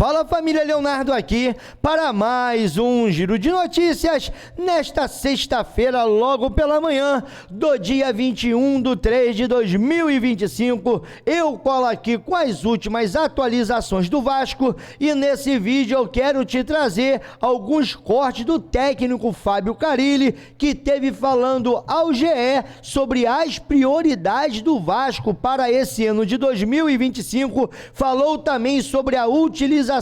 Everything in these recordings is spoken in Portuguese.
Fala família, Leonardo aqui para mais um Giro de Notícias nesta sexta-feira, logo pela manhã do dia 21/3/2025. Eu colo aqui com as últimas atualizações do Vasco e nesse vídeo eu quero te trazer alguns cortes do técnico Fábio Carille, que teve falando ao GE sobre as prioridades do Vasco para esse ano de 2025. Falou também sobre a utilização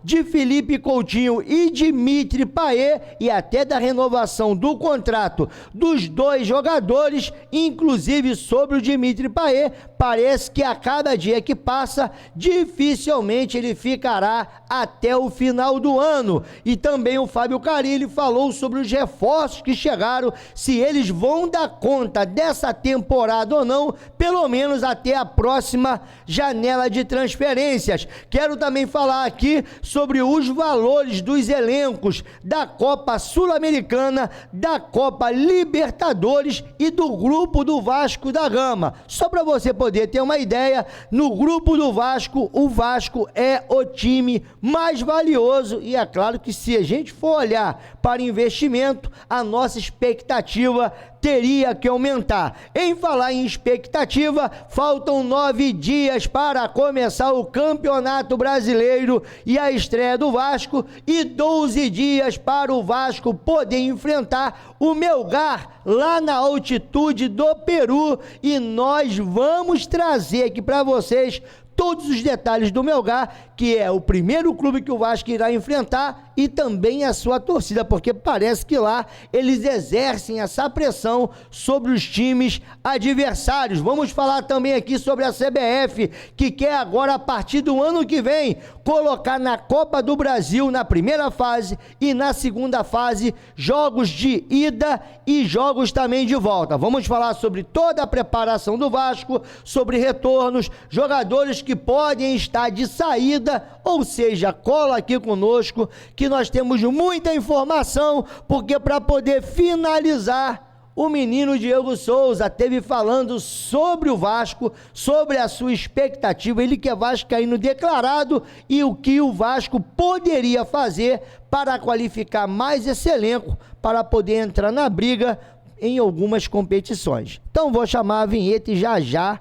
de Felipe Coutinho e Dimitri Payet e até da renovação do contrato dos dois jogadores, inclusive sobre o Dimitri Payet. Parece que a cada dia que passa, dificilmente ele ficará até o final do ano. E também o Fábio Carille falou sobre os reforços que chegaram, se eles vão dar conta dessa temporada ou não, pelo menos até a próxima janela de transferências. Quero também falar aqui sobre os valores dos elencos da Copa Sul-Americana, da Copa Libertadores e do grupo do Vasco da Gama. Só para você poder ter uma ideia, no grupo do Vasco, o Vasco é o time mais valioso e é claro que se a gente for olhar para investimento, a nossa expectativa teria que aumentar. Em falar em expectativa, faltam 9 dias para começar o Campeonato Brasileiro e a estreia do Vasco e 12 dias para o Vasco poder enfrentar o Melgar lá na altitude do Peru, e nós vamos trazer aqui para vocês todos os detalhes do Melgar, que é o primeiro clube que o Vasco irá enfrentar, e também a sua torcida, porque parece que lá eles exercem essa pressão sobre os times adversários. Vamos falar também aqui sobre a CBF, que quer agora, a partir do ano que vem, colocar na Copa do Brasil, na primeira fase e na segunda fase, jogos de ida e jogos também de volta. Vamos falar sobre toda a preparação do Vasco, sobre retornos, jogadores que podem estar de saída, ou seja, cola aqui conosco que nós temos muita informação, porque para poder finalizar, o menino Diego Souza teve falando sobre o Vasco, sobre a sua expectativa, ele que é vascaíno declarado, e o que o Vasco poderia fazer para qualificar mais esse elenco, para poder entrar na briga em algumas competições. Então vou chamar a vinheta e já já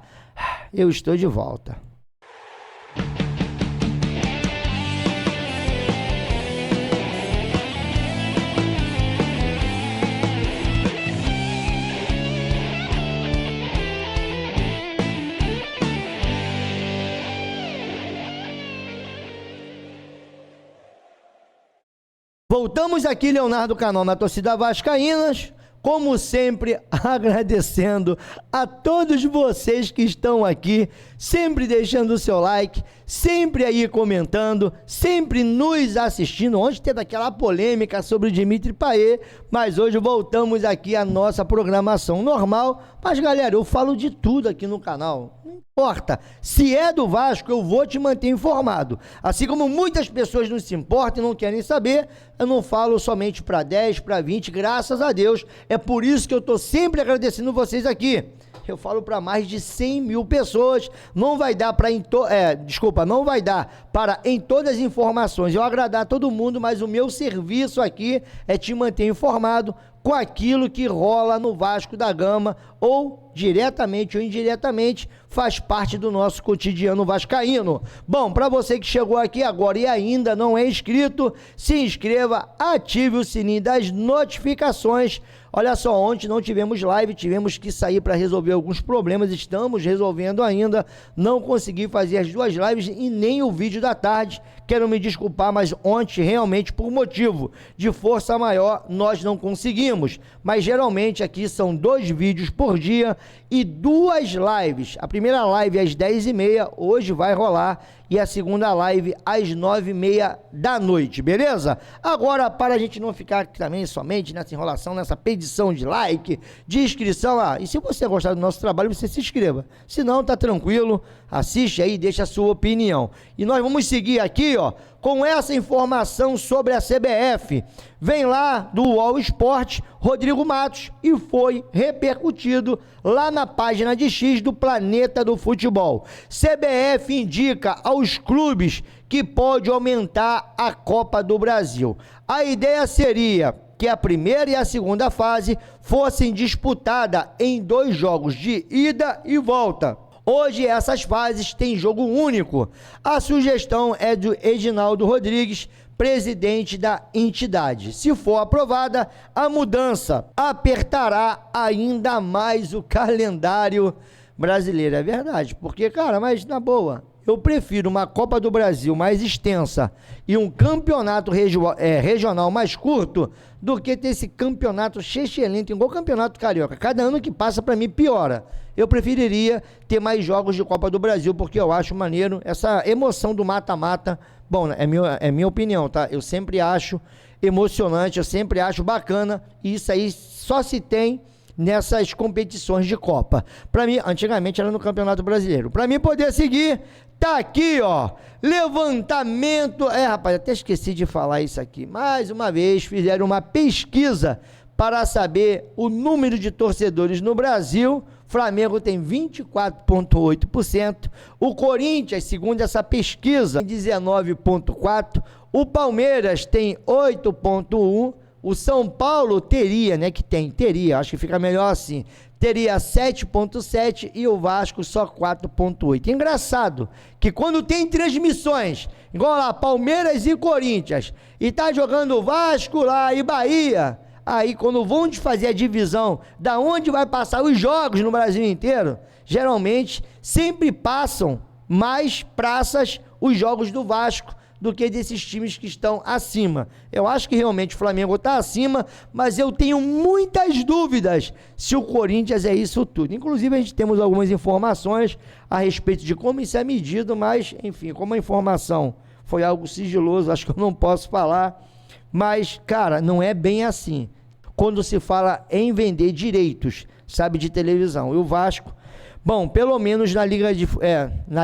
eu estou de volta. Voltamos aqui, Leonardo Canal, na torcida vascaínas, como sempre, agradecendo a todos vocês que estão aqui, sempre deixando o seu like, sempre aí comentando, sempre nos assistindo. Ontem teve aquela polêmica sobre o Dimitri Payet, mas hoje voltamos aqui à nossa programação normal. Mas galera, eu falo de tudo aqui no canal, não importa, se é do Vasco eu vou te manter informado, assim como muitas pessoas não se importam e não querem saber. Eu não falo somente para 10, para 20, graças a Deus, é por isso que eu tô sempre agradecendo vocês aqui. Eu falo para mais de 100 mil pessoas, não vai dar para não vai dar para em todas as informações eu agradar todo mundo, mas o meu serviço aqui é te manter informado com aquilo que rola no Vasco da Gama, ou diretamente ou indiretamente faz parte do nosso cotidiano vascaíno. Bom, para você que chegou aqui agora e ainda não é inscrito, se inscreva, ative o sininho das notificações. Olha só, ontem não tivemos live, tivemos que sair para resolver alguns problemas, estamos resolvendo ainda, não consegui fazer as 2 lives e nem o vídeo da tarde. Quero me desculpar, mas ontem realmente por motivo de força maior nós não conseguimos, mas geralmente aqui são 2 vídeos por dia e 2 lives. A primeira live às 10h30, hoje vai rolar, e a segunda live às 9h30 da noite, beleza? Agora, para a gente não ficar também somente nessa enrolação, nessa pedição de like, de inscrição, e se você gostar do nosso trabalho, você se inscreva. Se não, tá tranquilo, assiste aí e deixa a sua opinião. E nós vamos seguir aqui, com essa informação sobre a CBF. Vem lá do UOL Esporte, Rodrigo Matos, e foi repercutido lá na página de X do Planeta do Futebol. CBF indica aos clubes que pode aumentar a Copa do Brasil. A ideia seria que a primeira e a segunda fase fossem disputadas em 2 jogos de ida e volta. Hoje essas fases têm jogo único. A sugestão é do Edinaldo Rodrigues, presidente da entidade. Se for aprovada, a mudança apertará ainda mais o calendário brasileiro. É verdade, porque, cara, mas na boa, eu prefiro uma Copa do Brasil mais extensa e um campeonato regional mais curto do que ter esse campeonato chechelento, igual o campeonato carioca. Cada ano que passa, para mim, piora. Eu preferiria ter mais jogos de Copa do Brasil, porque eu acho maneiro essa emoção do mata-mata. Bom, é minha opinião, tá? Eu sempre acho emocionante, eu sempre acho bacana, e isso aí só se tem nessas competições de Copa. Para mim, antigamente era no Campeonato Brasileiro. Para mim poder seguir, tá aqui, ó, levantamento, rapaz, até esqueci de falar isso aqui. Mais uma vez fizeram uma pesquisa para saber o número de torcedores no Brasil. Flamengo tem 24,8%, o Corinthians, segundo essa pesquisa, 19,4%, o Palmeiras tem 8,1%, o São Paulo teria, acho que fica melhor assim, teria 7,7% e o Vasco só 4,8%. Engraçado que quando tem transmissões, igual lá, Palmeiras e Corinthians, e tá jogando Vasco lá e Bahia, aí quando vão fazer a divisão da onde vai passar os jogos no Brasil inteiro, geralmente sempre passam mais praças os jogos do Vasco do que desses times que estão acima. Eu acho que realmente o Flamengo está acima, mas eu tenho muitas dúvidas se o Corinthians é isso tudo. Inclusive a gente temos algumas informações a respeito de como isso é medido, mas enfim, como a informação foi algo sigiloso, acho que eu não posso falar. Mas, cara, não é bem assim. Quando se fala em vender direitos, sabe, de televisão. E o Vasco, bom, pelo menos na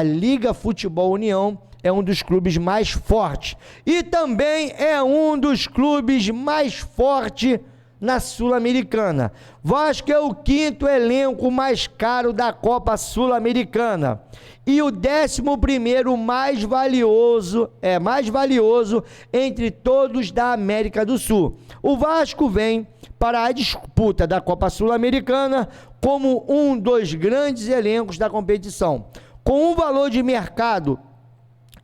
Liga Futebol União, é um dos clubes mais fortes. E também é um dos clubes mais fortes na Sul-Americana. Vasco é o 5º elenco mais caro da Copa Sul-Americana. E o 11º mais valioso entre todos da América do Sul. O Vasco vem para a disputa da Copa Sul-Americana como um dos grandes elencos da competição. Com um valor de mercado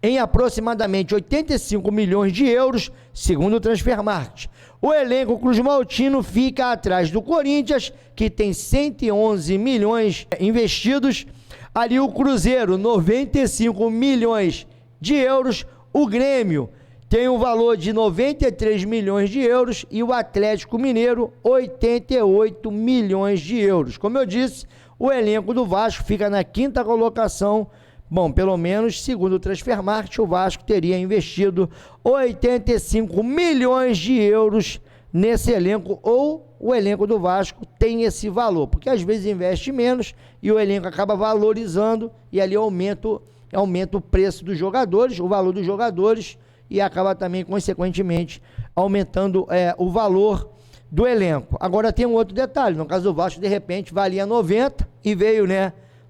em aproximadamente 85 milhões de euros, segundo o Transfermarkt. O elenco cruz-maltino fica atrás do Corinthians, que tem 111 milhões investidos. Ali o Cruzeiro, 95 milhões de euros. O Grêmio tem um valor de 93 milhões de euros e o Atlético Mineiro, 88 milhões de euros. Como eu disse, o elenco do Vasco fica na 5ª colocação. Bom, pelo menos, segundo o Transfermarkt, o Vasco teria investido 85 milhões de euros nesse elenco, ou o elenco do Vasco tem esse valor, porque às vezes investe menos e o elenco acaba valorizando e ali aumenta o preço dos jogadores, o valor dos jogadores, e acaba também, consequentemente, aumentando o valor do elenco. Agora tem um outro detalhe, no caso do Vasco, de repente, valia 90 e veio,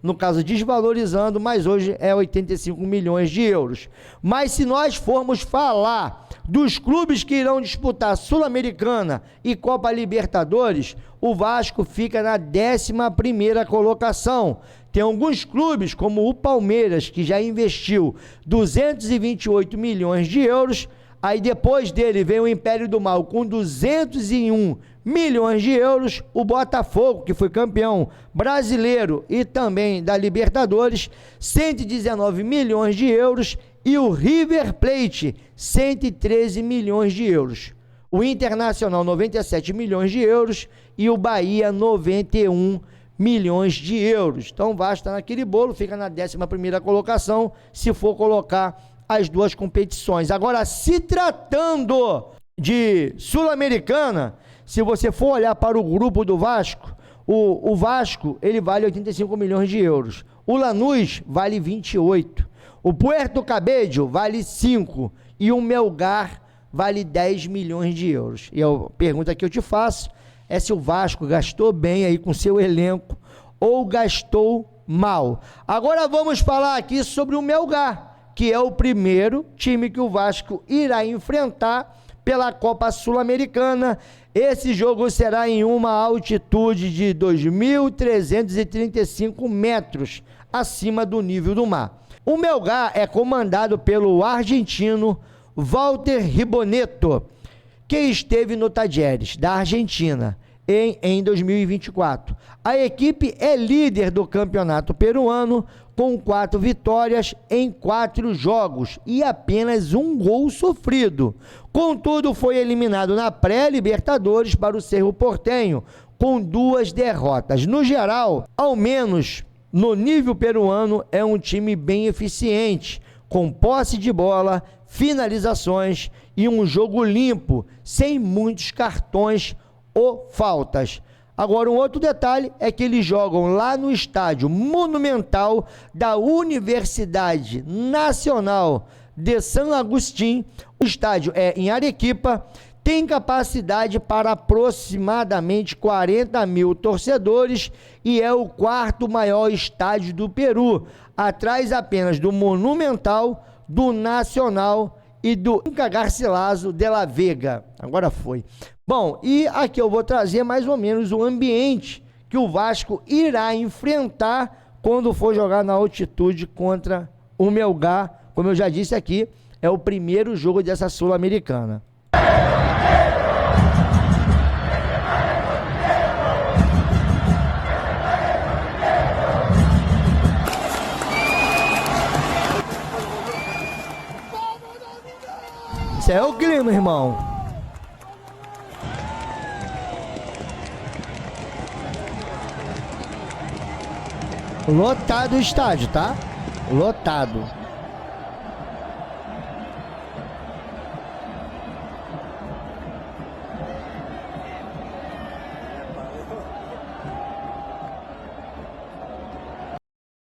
no caso, desvalorizando, mas hoje é 85 milhões de euros. Mas se nós formos falar dos clubes que irão disputar Sul-Americana e Copa Libertadores, o Vasco fica na 11ª colocação. Tem alguns clubes, como o Palmeiras, que já investiu 228 milhões de euros, aí depois dele vem o Império do Mal com 201 milhões de euros, o Botafogo, que foi campeão brasileiro e também da Libertadores, 119 milhões de euros, e o River Plate, 113 milhões de euros. O Internacional, 97 milhões de euros, e o Bahia, 91 milhões de euros. Então o Vasco está naquele bolo, fica na 11ª colocação, se for colocar as duas competições. Agora, se tratando de Sul-Americana, se você for olhar para o grupo do Vasco, o Vasco, ele vale 85 milhões de euros. O Lanús vale 28. O Puerto Cabello vale 5. E o Melgar vale 10 milhões de euros. E a pergunta que eu te faço é se o Vasco gastou bem aí com seu elenco ou gastou mal. Agora vamos falar aqui sobre o Melgar, que é o primeiro time que o Vasco irá enfrentar pela Copa Sul-Americana. Esse jogo será em uma altitude de 2.335 metros acima do nível do mar. O Melgar é comandado pelo argentino Walter Ribonetto, que esteve no Talleres, da Argentina, em 2024. A equipe é líder do campeonato peruano, com 4 vitórias em 4 jogos e apenas um gol sofrido. Contudo, foi eliminado na pré-Libertadores para o Cerro Porteño, com 2 derrotas. No geral, ao menos no nível peruano, é um time bem eficiente, com posse de bola, finalizações e um jogo limpo, sem muitos cartões ou faltas. Agora, um outro detalhe é que eles jogam lá no estádio Monumental da Universidade Nacional de San Agustín. O estádio é em Arequipa, tem capacidade para aproximadamente 40 mil torcedores e é o 4º maior estádio do Peru, atrás apenas do Monumental, do Nacional e do Inca Garcilaso de la Vega. Agora foi. Bom, e aqui eu vou trazer mais ou menos o ambiente que o Vasco irá enfrentar quando for jogar na altitude contra o Melgar. Como eu já disse aqui, é o primeiro jogo dessa Sul-Americana. Isso é o clima, irmão. Lotado o estádio, tá? Lotado.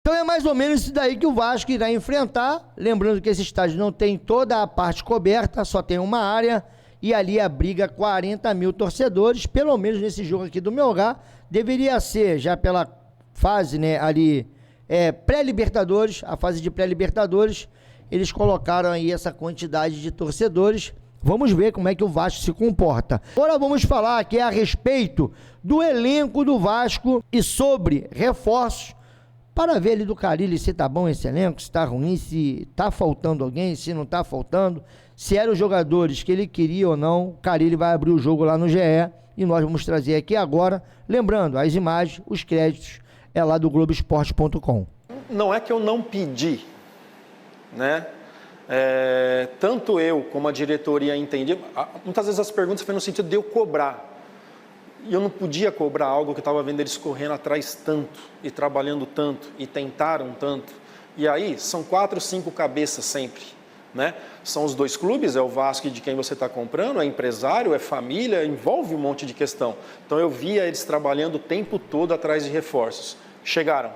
Então é mais ou menos isso daí que o Vasco irá enfrentar. Lembrando que esse estádio não tem toda a parte coberta, só tem uma área. E ali abriga 40 mil torcedores. Pelo menos nesse jogo aqui do Melgar, deveria ser já pela fase, né, ali, pré-Libertadores, a fase de pré-Libertadores, eles colocaram aí essa quantidade de torcedores. Vamos ver como é que o Vasco se comporta. Agora vamos falar aqui a respeito do elenco do Vasco e sobre reforços, para ver ali do Carille se tá bom esse elenco, se tá ruim, se tá faltando alguém, se não tá faltando, se eram os jogadores que ele queria ou não. O Carille vai abrir o jogo lá no GE e nós vamos trazer aqui agora, lembrando, as imagens, os créditos, é lá do Globoesporte.com. Não é que eu não pedi, né? Tanto eu como a diretoria entendi. Muitas vezes as perguntas foram no sentido de eu cobrar. E eu não podia cobrar algo que eu estava vendo eles correndo atrás tanto, e trabalhando tanto, e tentaram tanto. E aí, são 4, 5 cabeças sempre, né? São os 2 clubes, é o Vasco de quem você está comprando, é empresário, é família, envolve um monte de questão. Então eu via eles trabalhando o tempo todo atrás de reforços. Chegaram,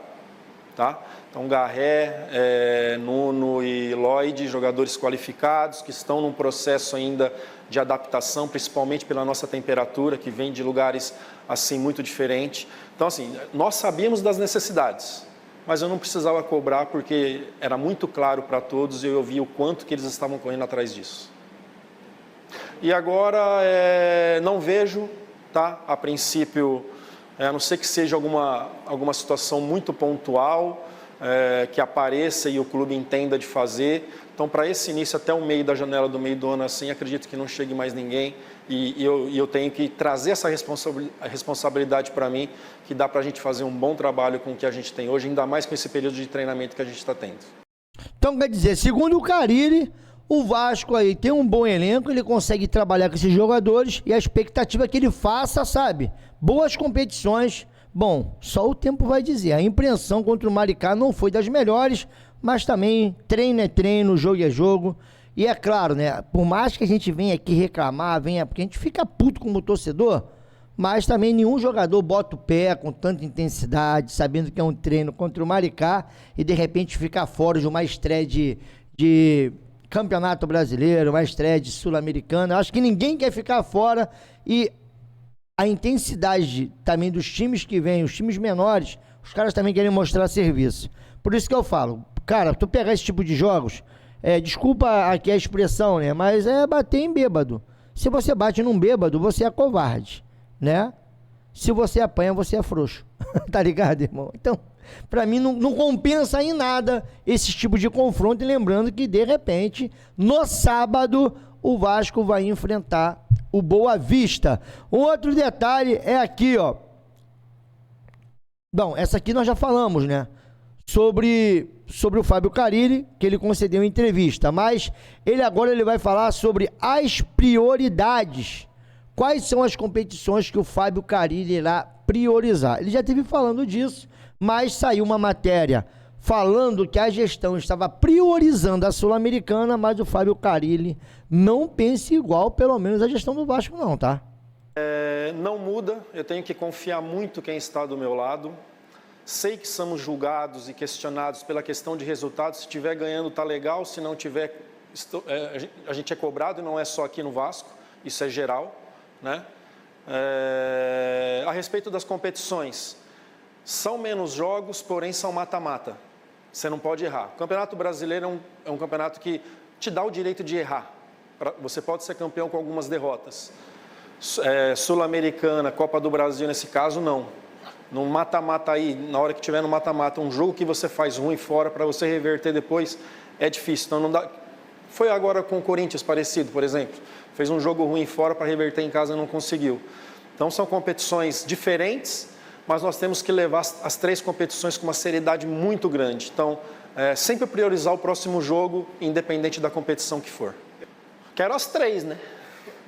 tá? Então Garré, Nuno e Lloyd, jogadores qualificados que estão num processo ainda de adaptação, principalmente pela nossa temperatura, que vem de lugares assim muito diferentes. Então assim, nós sabíamos das necessidades, mas eu não precisava cobrar porque era muito claro para todos e eu via o quanto que eles estavam correndo atrás disso. E agora não vejo, tá? A princípio, a não ser que seja alguma situação muito pontual, que apareça e o clube entenda de fazer. Então, para esse início, até o meio da janela do meio do ano, assim, acredito que não chegue mais ninguém e eu tenho que trazer essa responsabilidade para mim, que dá para a gente fazer um bom trabalho com o que a gente tem hoje, ainda mais com esse período de treinamento que a gente está tendo. Então, quer dizer, segundo o Carille, o Vasco aí tem um bom elenco, ele consegue trabalhar com esses jogadores e a expectativa é que ele faça, sabe, boas competições. Bom, só o tempo vai dizer. A impressão contra o Maricá não foi das melhores, mas também treino é treino, jogo é jogo. E é claro, né, por mais que a gente venha aqui reclamar, porque a gente fica puto como torcedor, mas também nenhum jogador bota o pé com tanta intensidade, sabendo que é um treino contra o Maricá e de repente ficar fora de uma estreia de Campeonato Brasileiro, uma estreia de Sul-Americana. Acho que ninguém quer ficar fora e a intensidade também dos times que vêm, os times menores, os caras também querem mostrar serviço. Por isso que eu falo, cara, tu pegar esse tipo de jogos, desculpa aqui a expressão, né? Mas é bater em bêbado. Se você bate num bêbado, você é covarde, né? Se você apanha, você é frouxo. Tá ligado, irmão? Então, pra mim, não compensa em nada esse tipo de confronto. E lembrando que, de repente, no sábado, o Vasco vai enfrentar o Boa Vista. Um outro detalhe é aqui, ó. Bom, essa aqui nós já falamos, né? Sobre o Fábio Carille, que ele concedeu em entrevista, mas agora ele vai falar sobre as prioridades. Quais são as competições que o Fábio Carille irá priorizar? Ele já esteve falando disso, mas saiu uma matéria falando que a gestão estava priorizando a Sul-Americana, mas o Fábio Carille não pensa igual, pelo menos a gestão do Vasco não, tá? Não muda, eu tenho que confiar muito quem está do meu lado. Sei que somos julgados e questionados pela questão de resultados. Se estiver ganhando, tá legal. Se não tiver, a gente é cobrado, e não é só aqui no Vasco. Isso é geral, né? A respeito das competições, são menos jogos, porém são mata-mata. Você não pode errar. O Campeonato Brasileiro é um campeonato que te dá o direito de errar. Você pode ser campeão com algumas derrotas. Sul-Americana, Copa do Brasil, nesse caso, não. No mata-mata aí, na hora que tiver no mata-mata, um jogo que você faz ruim fora, para você reverter depois, é difícil. Então não dá. Foi agora com o Corinthians parecido, por exemplo. Fez um jogo ruim fora para reverter em casa e não conseguiu. Então são competições diferentes, mas nós temos que levar as 3 competições com uma seriedade muito grande. Então, sempre priorizar o próximo jogo, independente da competição que for. Quero as 3, né?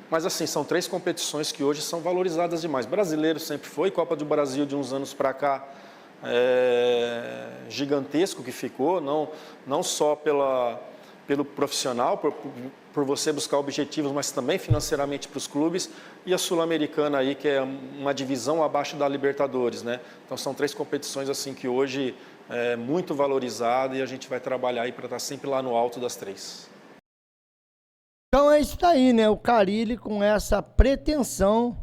Mas assim, são 3 competições que hoje são valorizadas demais. Brasileiro sempre foi, Copa do Brasil de uns anos para cá, gigantesco que ficou, não só pelo profissional, por você buscar objetivos, mas também financeiramente para os clubes, e a Sul-Americana aí, que é uma divisão abaixo da Libertadores, né? Então são 3 competições assim que hoje é muito valorizada e a gente vai trabalhar aí para estar sempre lá no alto das 3. Então é isso aí, né? O Carille com essa pretensão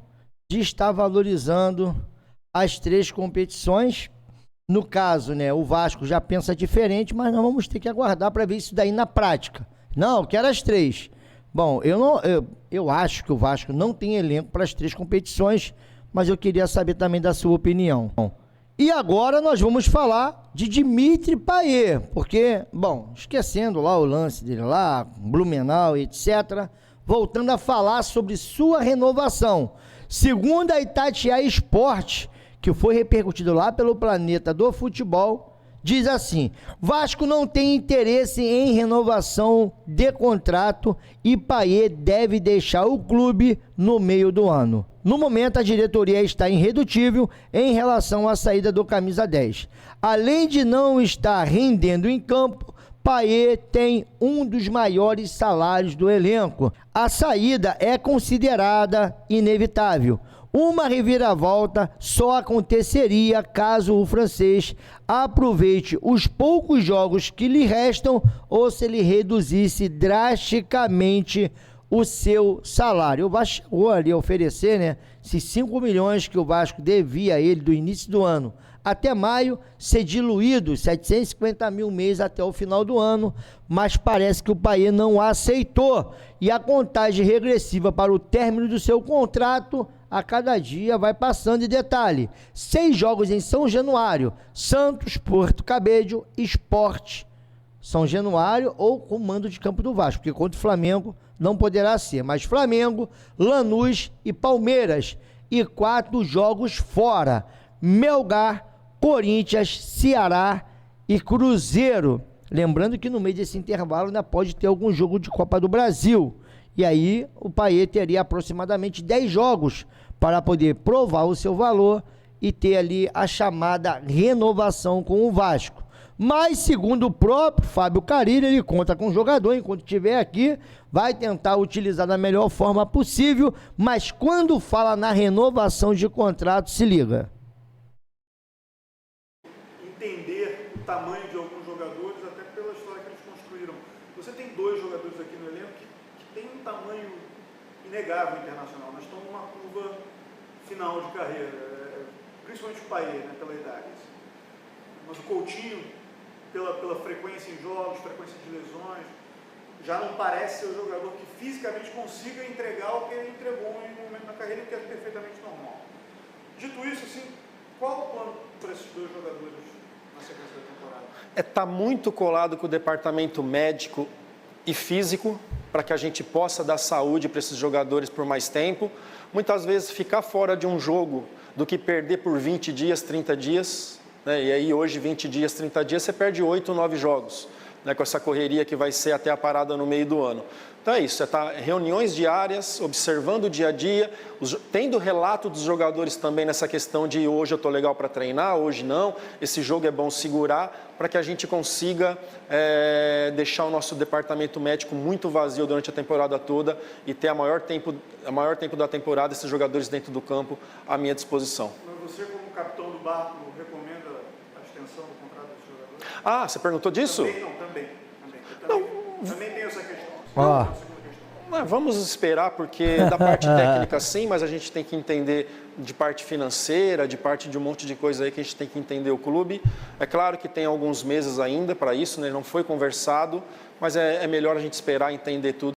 de estar valorizando as 3 competições. No caso, né, o Vasco já pensa diferente, mas nós vamos ter que aguardar para ver isso daí na prática. Não, eu quero as 3. Bom, eu acho que o Vasco não tem elenco para as 3 competições, mas eu queria saber também da sua opinião. E agora nós vamos falar de Dimitri Payet, porque, bom, esquecendo lá o lance dele lá, Blumenau, etc., voltando a falar sobre sua renovação. Segundo a Itatiaia Esporte, que foi repercutido lá pelo Planeta do Futebol, diz assim: Vasco não tem interesse em renovação de contrato e Payet deve deixar o clube no meio do ano. No momento, a diretoria está irredutível em relação à saída do camisa 10. Além de não estar rendendo em campo, Payet tem um dos maiores salários do elenco. A saída é considerada inevitável. Uma reviravolta só aconteceria caso o francês aproveite os poucos jogos que lhe restam ou se ele reduzisse drasticamente o seu salário. O Vasco chegou ali a oferecer, né, esses 5 milhões que o Vasco devia a ele do início do ano até maio, ser diluído 750 mil mês até o final do ano, mas parece que o Payet não aceitou e a contagem regressiva para o término do seu contrato a cada dia vai passando. E detalhe, 6 jogos em São Januário, Santos, Porto Cabedelo, Sport, São Januário ou comando de campo do Vasco, porque contra o Flamengo não poderá ser, mas Flamengo, Lanús e Palmeiras, e 4 jogos fora, Melgar, Corinthians, Ceará e Cruzeiro. Lembrando que no meio desse intervalo ainda pode ter algum jogo de Copa do Brasil. E aí o Payet teria aproximadamente 10 jogos para poder provar o seu valor e ter ali a chamada renovação com o Vasco. Mas, segundo o próprio Fábio Carille, ele conta com o jogador, enquanto estiver aqui, vai tentar utilizar da melhor forma possível, mas quando fala na renovação de contrato, se liga. Entender o tamanho de alguns jogadores, até pela história que eles construíram. Você tem 2 jogadores aqui no elenco que têm um tamanho inegável internacional, mas estão numa curva final de carreira, principalmente o Payet, né, pela idade. Mas o Coutinho, pela frequência em jogos, frequência de lesões, já não parece ser o jogador que fisicamente consiga entregar o que ele entregou em um momento na carreira, que é perfeitamente normal. Dito isso, assim, qual o plano para esses dois jogadores na sequência da temporada? Tá muito colado com o departamento médico e físico, para que a gente possa dar saúde para esses jogadores por mais tempo. Muitas vezes ficar fora de um jogo do que perder por 20 dias, 30 dias, né? E aí hoje 20 dias, 30 dias, você perde 8, 9 jogos, né? Com essa correria que vai ser até a parada no meio do ano. Então é isso, reuniões diárias, observando o dia a dia, tendo relato dos jogadores também nessa questão de hoje eu estou legal para treinar, hoje não, esse jogo é bom segurar, para que a gente consiga deixar o nosso departamento médico muito vazio durante a temporada toda e ter a maior tempo da temporada, esses jogadores dentro do campo à minha disposição. Mas você, como capitão do barco, recomenda a extensão do contrato dos jogadores? Ah, você perguntou disso? Também tem essa questão. Vamos esperar, porque da parte técnica sim, mas a gente tem que entender de parte financeira, de parte de um monte de coisa aí que a gente tem que entender o clube. É claro que tem alguns meses ainda para isso, né? Não foi conversado, mas é melhor a gente esperar e entender tudo.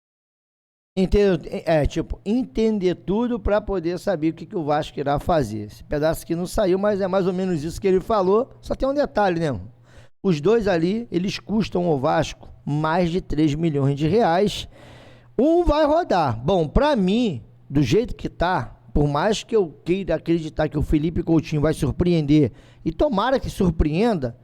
Entender tudo para poder saber o que o Vasco irá fazer. Esse pedaço aqui não saiu, mas é mais ou menos isso que ele falou. Só tem um detalhe, né? Os dois ali, eles custam ao Vasco mais de 3 milhões de reais. Um vai rodar. Bom, para mim, do jeito que tá, por mais que eu queira acreditar que o Felipe Coutinho vai surpreender, e tomara que surpreenda,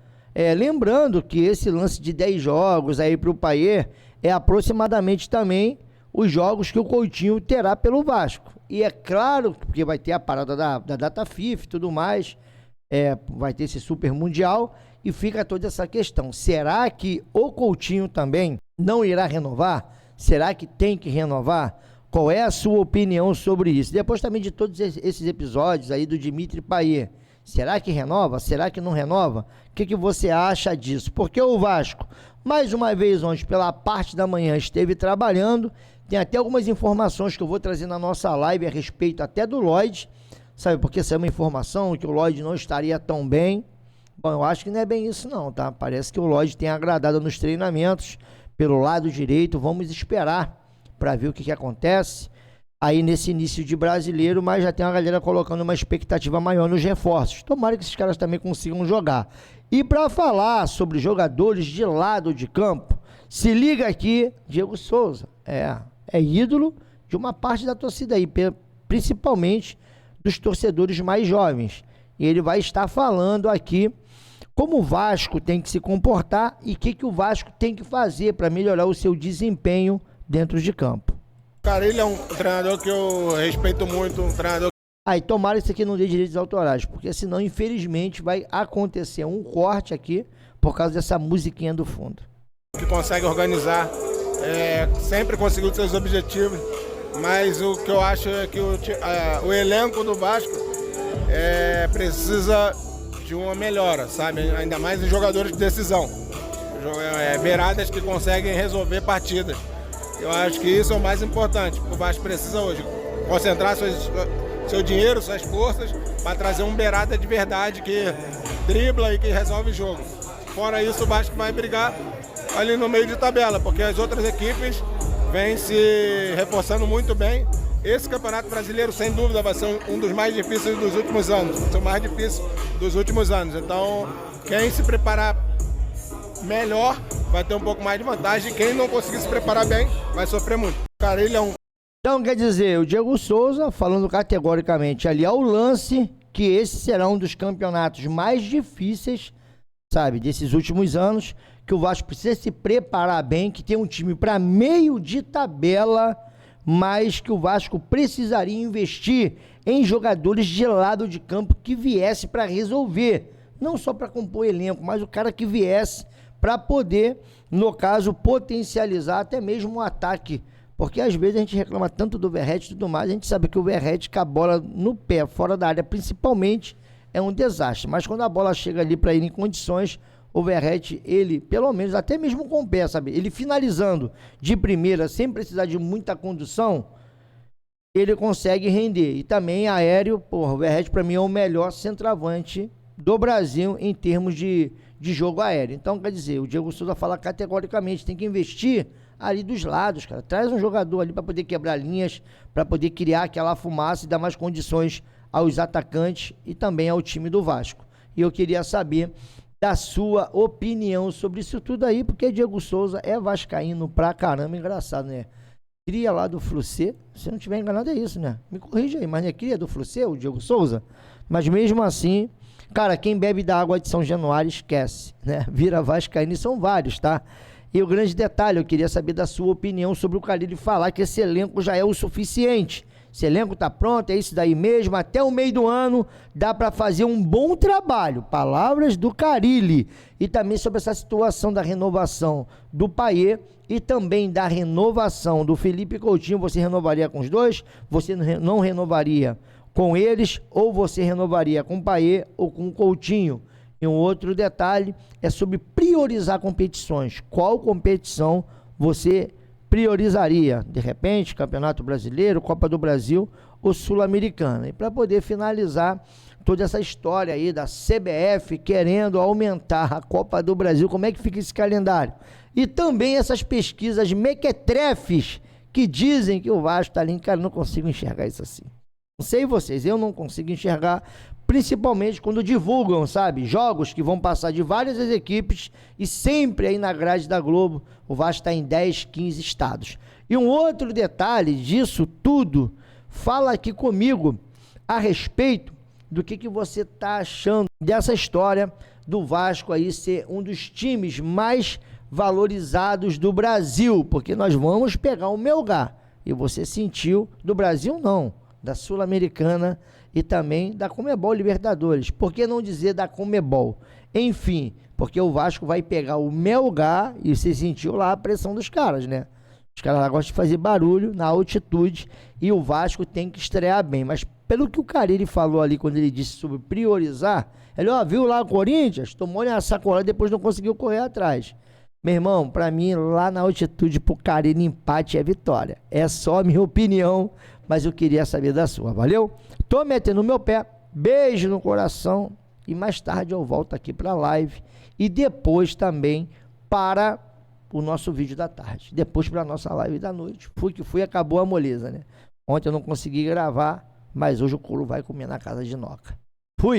lembrando que esse lance de 10 jogos aí pro Payet é aproximadamente também os jogos que o Coutinho terá pelo Vasco. E é claro, porque vai ter a parada da data FIFA e tudo mais, vai ter esse Super Mundial, e fica toda essa questão. Será que o Coutinho também não irá renovar? Será que tem que renovar? Qual é a sua opinião sobre isso? Depois também de todos esses episódios aí do Dimitri Payet, será que renova? Será que não renova? O que você acha disso? Porque o Vasco, mais uma vez, ontem, pela parte da manhã, esteve trabalhando. Tem até algumas informações que eu vou trazer na nossa live a respeito até do Lloyd, sabe? Porque saiu uma informação que o Lloyd não estaria tão bem. Bom, eu acho que não é bem isso não, tá? Parece que o Lloyd tem agradado nos treinamentos pelo lado direito. Vamos esperar para ver o que acontece aí nesse início de brasileiro, mas já tem uma galera colocando uma expectativa maior nos reforços. Tomara que esses caras também consigam jogar. E para falar sobre jogadores de lado de campo, se liga aqui, Diego Souza. É ídolo de uma parte da torcida aí, principalmente dos torcedores mais jovens. E ele vai estar falando aqui como o Vasco tem que se comportar e o que o Vasco tem que fazer para melhorar o seu desempenho dentro de campo. Cara, ele é um treinador que eu respeito muito, um treinador... Aí, tomara isso aqui não dê direitos autorais, porque senão, infelizmente, vai acontecer um corte aqui por causa dessa musiquinha do fundo. Que consegue organizar, sempre conseguiu seus objetivos, mas o que eu acho é que o elenco do Vasco precisa de uma melhora, sabe? Ainda mais em jogadores de decisão. Beiradas que conseguem resolver partidas. Eu acho que isso é o mais importante. O Vasco precisa hoje concentrar seu dinheiro, suas forças, para trazer um beirada de verdade que dribla e que resolve o jogo. Fora isso, o Vasco vai brigar ali no meio de tabela, porque as outras equipes vêm se reforçando muito bem. Esse Campeonato Brasileiro, sem dúvida, vai ser um dos mais difíceis dos últimos anos. Vai ser o mais difícil dos últimos anos. Então, quem se preparar melhor vai ter um pouco mais de vantagem. Quem não conseguir se preparar bem vai sofrer muito. Cara, ele é um... Então, quer dizer, o Diego Souza falando categoricamente ali ao lance que esse será um dos campeonatos mais difíceis, sabe, desses últimos anos, que o Vasco precisa se preparar bem, que tem um time para meio de tabela, mas que o Vasco precisaria investir em jogadores de lado de campo que viesse para resolver, não só para compor elenco, mas o cara que viesse para poder, no caso, potencializar até mesmo o ataque, porque às vezes a gente reclama tanto do Verratti e tudo mais, a gente sabe que o Verratti com a bola no pé, fora da área principalmente, é um desastre, mas quando a bola chega ali para ele em condições, o Verratti, ele, pelo menos, até mesmo com o pé, sabe? Ele finalizando de primeira, sem precisar de muita condução, ele consegue render. E também aéreo, o Verratti para mim é o melhor centroavante do Brasil em termos de jogo aéreo. Então, quer dizer, o Diego Souza fala categoricamente, tem que investir ali dos lados, cara. Traz um jogador ali para poder quebrar linhas, para poder criar aquela fumaça e dar mais condições aos atacantes e também ao time do Vasco. E eu queria saber da sua opinião sobre isso tudo aí, porque Diego Souza é vascaíno pra caramba, engraçado, né? Cria lá do Flucê, se eu não estiver enganado é isso, né? Me corrija aí, mas não é cria do Flucê, o Diego Souza? Mas mesmo assim, cara, quem bebe da água de São Januário esquece, né? Vira vascaíno e são vários, tá? E o grande detalhe, eu queria saber da sua opinião sobre o Carille falar que esse elenco já é o suficiente. Esse elenco tá pronto, é isso daí mesmo, até o meio do ano dá para fazer um bom trabalho. Palavras do Carille. E também sobre essa situação da renovação do Payet e também da renovação do Felipe Coutinho. Você renovaria com os dois? Você não renovaria com eles? Ou você renovaria com o Payet ou com o Coutinho? E um outro detalhe é sobre priorizar competições. Qual competição você priorizaria? De repente, Campeonato Brasileiro, Copa do Brasil ou Sul-Americana? E para poder finalizar toda essa história aí da CBF querendo aumentar a Copa do Brasil, como é que fica esse calendário? E também essas pesquisas mequetrefes que dizem que o Vasco tá ali, cara, eu não consigo enxergar isso assim. Não sei vocês, eu não consigo enxergar, principalmente quando divulgam, sabe, jogos que vão passar de várias equipes e sempre aí na grade da Globo, o Vasco está em 10, 15 estados. E um outro detalhe disso tudo, fala aqui comigo a respeito do que você está achando dessa história do Vasco aí ser um dos times mais valorizados do Brasil, porque nós vamos pegar o Melgar, e você sentiu, do Brasil não, da Sul-Americana e também da Conmebol Libertadores. Por que não dizer da Conmebol? Enfim, porque o Vasco vai pegar o Melgar e você sentiu lá a pressão dos caras, né? Os caras lá gostam de fazer barulho na altitude e o Vasco tem que estrear bem. Mas pelo que o Carille falou ali quando ele disse sobre priorizar, ele, ó, viu lá o Corinthians? Tomou uma sacolada e depois não conseguiu correr atrás. Meu irmão, pra mim, lá na altitude, pro Carille, empate é vitória. É só a minha opinião, mas eu queria saber da sua, valeu? Tô metendo o meu pé, beijo no coração e mais tarde eu volto aqui pra live e depois também para o nosso vídeo da tarde, depois pra nossa live da noite. Fui que fui, acabou a moleza, né? Ontem eu não consegui gravar, mas hoje o couro vai comer na casa de Noca. Fui!